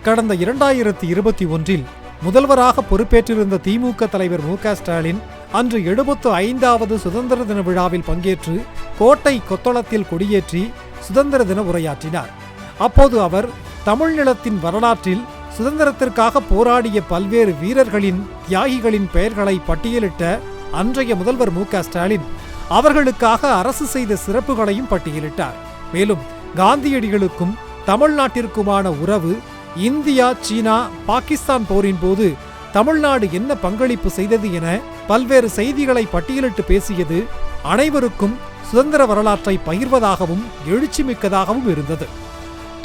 கடந்த 2021 முதல்வராக பொறுப்பேற்றிருந்த திமுக தலைவர் மு.க. ஸ்டாலின் அன்று 75வது சுதந்திர தின விழாவில் பங்கேற்று கோட்டை கொத்தளத்தில் கொடியேற்றி சுதந்திர தின உரையாற்றினார். அப்போது அவர் தமிழ் நிலத்தின் வரலாற்றில் சுதந்திரத்திற்காக போராடிய பல்வேறு வீரர்களின், தியாகிகளின் பெயர்களை பட்டியலிட்ட அன்றைய முதல்வர் மு.க. ஸ்டாலின் அவர்களுக்காக அரசு செய்த சிறப்புகளையும் பட்டியலிட்டார். மேலும் காந்தியடிகளுக்கும் தமிழ்நாட்டிற்குமான உறவு, இந்தியா, சீனா, பாகிஸ்தான் போரின் போது தமிழ்நாடு என்ன பங்களிப்பு செய்தது என பல்வேறு செய்திகளை பட்டியலிட்டு பேசியது அனைவருக்கும் சுதந்திர வரலாற்றை பகிர்வதாகவும் எழுச்சிமிக்கதாகவும் இருந்தது.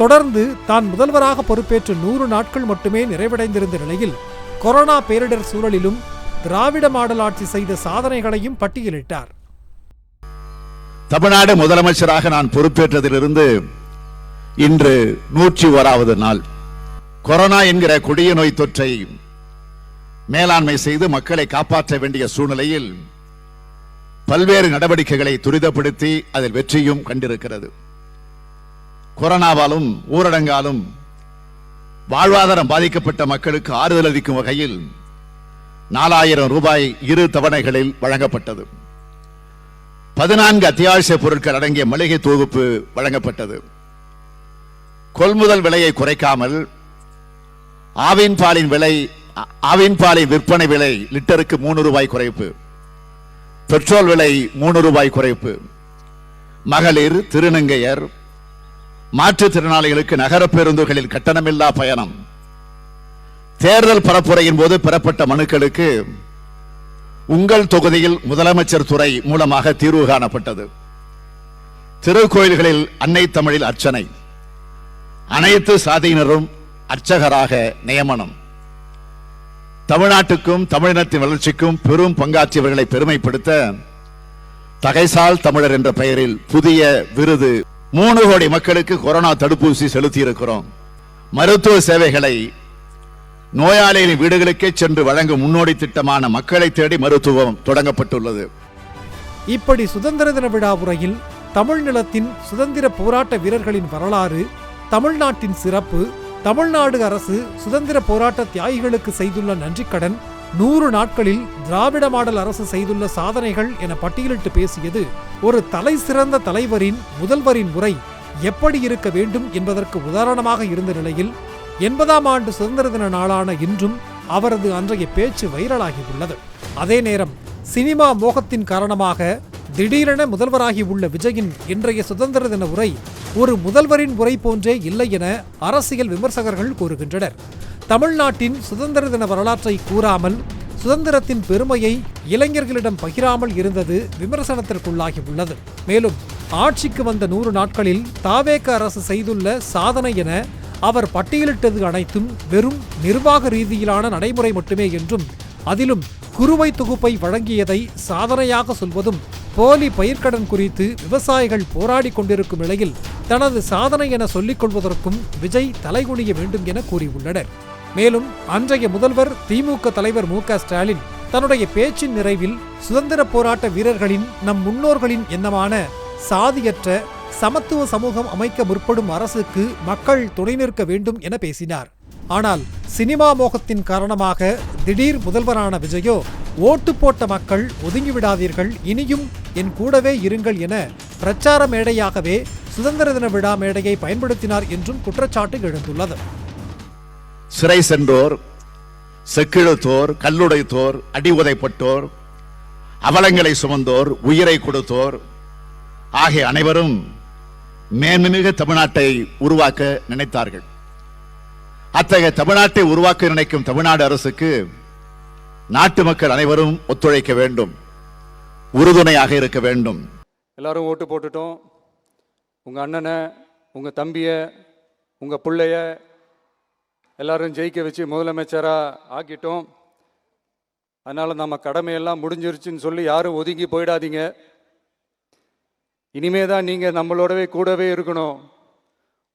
தொடர்ந்து தான் முதல்வராக பொறுப்பேற்று 100 நாட்கள் மட்டுமே நிறைவடைந்திருந்த நிலையில் கொரோனா பேரிடர் சூழலிலும் திராவிட மாடல் ஆட்சி செய்த சாதனைகளையும் பட்டியலிட்டார். தமிழ்நாடு முதலமைச்சராக நான் பொறுப்பேற்றதிலிருந்து இன்று 101வது நாள். கொரோனா என்கிற கொடிய நோய் தொற்றை மேலாண்மை செய்து மக்களை காப்பாற்ற வேண்டிய சூழ்நிலையில் பல்வேறு நடவடிக்கைகளை துரிதப்படுத்தி அதில் வெற்றியும் கண்டிருக்கிறது. கொரோனாவாலும் ஊரடங்காலும் வாழ்வாதாரம் பாதிக்கப்பட்ட மக்களுக்கு ஆறுதல் அளிக்கும் வகையில் 4000 ரூபாய் 2 தவணைகளில் வழங்கப்பட்டது. 14 அத்தியாவசிய பொருட்கள் அடங்கிய மளிகை தொகுப்பு வழங்கப்பட்டது. கொள்முதல் விலையை குறைக்காமல் ஆவின் பாலின் விற்பனை விலை லிட்டருக்கு 3 ரூபாய் குறைப்பு, பெட்ரோல் விலை 3 ரூபாய் குறைப்பு, மகளிர், திருநங்கையர், மாற்றுத்திறனாளிகளுக்கு நகர பேருந்துகளில் கட்டணமில்லா பயணம், தேர்தல் பரப்புரையின் போது பெறப்பட்ட மனுக்களுக்கு உங்கள் தொகுதியில் முதலமைச்சர் துறை மூலமாக தீர்வு காணப்பட்டது. திருக்கோயில்களில் அன்னை தமிழில் அர்ச்சனை, அனைத்து சாதியினரும் அர்ச்சகராக நியமனம், தமிழ்நாட்டுக்கும் தமிழினத்தின் வளர்ச்சிக்கும் பெரும் பங்காற்றியவர்களை பெருமைப்படுத்த தகைசால் தமிழர் என்ற பெயரில் புதிய விருது. 3 கோடி மக்களுக்கு கொரோனா தடுப்பூசி செலுத்தி இருக்கிறோம். மருத்துவ சேவைகளை நோயாளிகளின் வீடுகளுக்கே சென்று வழங்கும் முன்னோடி திட்டமான மக்களை தேடி மருத்துவம் தொடங்கப்பட்டுள்ளது. இப்படி சுதந்திர தின விழா உரையில் தமிழ் நிலத்தின் சுதந்திர போராட்ட வீரர்களின் வரலாறு, தமிழ்நாட்டின் சிறப்பு, தமிழ்நாடு அரசு சுதந்திர போராட்ட தியாகிகளுக்கு செய்துள்ள நன்றிக்கடன், 100 நாட்களில் திராவிட மாடல் அரசு செய்துள்ள சாதனைகள் என பட்டியலிட்டு பேசியது ஒரு தலை சிறந்த தலைவரின், முதல்வரின் உரை எப்படி இருக்க வேண்டும் என்பதற்கு உதாரணமாக இருந்த நிலையில் 80ஆம் ஆண்டு சுதந்திர தின நாளான இன்றும் அவரது அன்றைய பேச்சு வைரலாகியுள்ளது. அதே நேரம் சினிமா மோகத்தின் காரணமாக திடீரென முதல்வராகி உள்ள விஜயின் இன்றைய சுதந்திர தின உரை ஒரு முதல்வரின் உரை போன்றே இல்லை என அரசியல் விமர்சகர்கள் கூறுகின்றனர். தமிழ்நாட்டின் சுதந்திர தின வரலாற்றை கூறாமல் சுதந்திரத்தின் பெருமையை இளைஞர்களிடம் பகிராமல் இருந்தது விமர்சனத்திற்குள்ளாகி உள்ளது. மேலும் ஆட்சிக்கு வந்த 100 நாட்களில் தாவேக அரசு செய்துள்ள சாதனை என அவர் பட்டியலிட்டது அனைத்தும் வெறும் நிர்வாக ரீதியிலான நடைமுறை மட்டுமே என்றும், அதிலும் குறுவை தொகுப்பை வழங்கியதை சாதனையாக சொல்வதும், போலி பயிர்க்கடன் குறித்து விவசாயிகள் போராடி கொண்டிருக்கும் நிலையில் தனது சாதனை என சொல்லிக் கொள்வதற்கும் விஜய் தலைகுனிய வேண்டும் என கூறியுள்ளனர். மேலும் அன்றைய முதல்வர் திமுக தலைவர் மு.க. ஸ்டாலின் தன்னுடைய பேச்சின் நிறைவில் சுதந்திர போராட்ட வீரர்களின், நம் முன்னோர்களின் எண்ணமான சாதியற்ற சமத்துவ சமூகம் அமைக்க முற்படும் அரசுக்கு மக்கள் துணை நிற்க வேண்டும் என பேசினார். ஆனால் சினிமா மோகத்தின் காரணமாக திடீர் முதல்வரான விஜயோ ஓட்டு போட்ட மக்கள் ஒதுங்கிவிடாதீர்கள், இனியும் என் கூடவே இருங்கள் என பிரச்சார மேடையாகவே சுதந்திர தின விழா மேடையை பயன்படுத்தினார் என்றும் குற்றச்சாட்டு எழுந்துள்ளது. சிறை சென்றோர், செக்கிழுத்தோர், கல்லுடைத்தோர், அடி உதைப்பட்டோர், அவலங்களை சுமந்தோர், உயிரை கொடுத்தோர் ஆகிய அனைவரும் மேன்மிகு தமிழ்நாட்டை உருவாக்க நினைத்தார்கள். அத்தகைய தமிழ்நாட்டை உருவாக்க நினைக்கும் தமிழ்நாடு அரசுக்கு நாட்டு மக்கள் அனைவரும் ஒத்துழைக்க வேண்டும், உறுதுணையாக இருக்க வேண்டும். எல்லாரும் ஓட்டு போட்டுட்டோம். உங்க அண்ணனை, உங்க தம்பிய, உங்க பிள்ளைய எல்லாரும் ஜெயிக்க வச்சு முதலமைச்சராக ஆக்கிட்டோம். அதனால நம்ம கடமையெல்லாம் முடிஞ்சிருச்சுன்னு சொல்லி யாரும் ஒதுங்கி போயிடாதீங்க. இனிமே தான் நீங்கள் நம்மளோடவே கூடவே இருக்கணும்,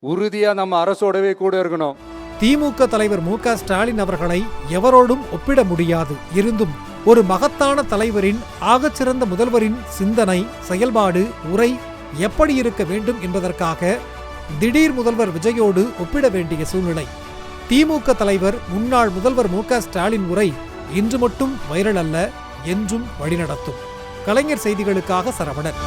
உறுதியாக நம்ம அரசோடவே கூட இருக்கணும். திமுக தலைவர் மு.க. ஸ்டாலின் அவர்களை எவரோடும் ஒப்பிட முடியாது. இருந்தும் ஒரு மகத்தான தலைவரின், ஆகச்சிறந்த முதல்வரின் சிந்தனை, செயல்பாடு, உரை எப்படி இருக்க வேண்டும் என்பதற்காக திடீர் முதல்வர் விஜயோடு ஒப்பிட வேண்டிய சூழ்நிலை. திமுக தலைவர் முன்னாள் முதல்வர் மு.க. ஸ்டாலின் உரை இன்று மட்டும் வைரல் அல்ல, என்றும் வழிநடத்தும். கலைஞர் செய்திகளுக்காக சரவணன்.